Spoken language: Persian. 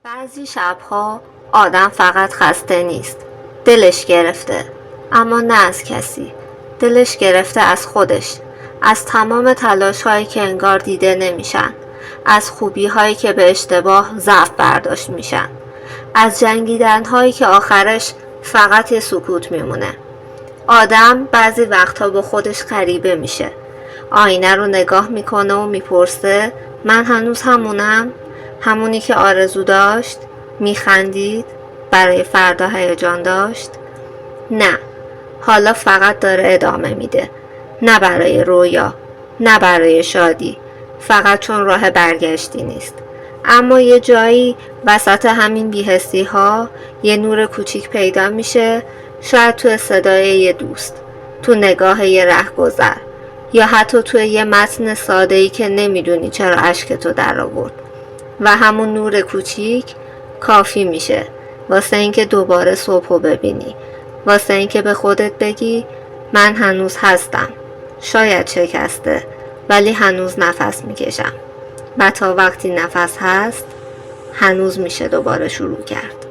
بعضی شبها آدم فقط خسته نیست، دلش گرفته، اما نه از کسی. دلش گرفته از خودش، از تمام تلاش هایی که انگار دیده نمیشن، از خوبی هایی که به اشتباه ضعف برداشت میشن، از جنگیدن هایی که آخرش فقط یه سکوت میمونه. آدم بعضی وقتها با خودش غریبه میشه، آینه رو نگاه میکنه و میپرسه من هنوز همونم؟ همونی که آرزو داشت؟ میخندید؟ برای فردا هیجان داشت؟ نه، حالا فقط داره ادامه میده، نه برای رویا، نه برای شادی، فقط چون راه برگشتی نیست. اما یه جایی وسط همین بی‌حسی ها یه نور کوچیک پیدا میشه، شاید تو صدای یه دوست، تو نگاه یه رهگذر، یا حتی تو یه متن ساده‌ای که نمیدونی چرا اشکتو در آورد. و همون نور کوچیک کافی میشه واسه اینکه دوباره صبحو ببینی، واسه اینکه به خودت بگی من هنوز هستم، شاید شکسته ولی هنوز نفس میکشم. و تا وقتی نفس هست هنوز میشه دوباره شروع کرد.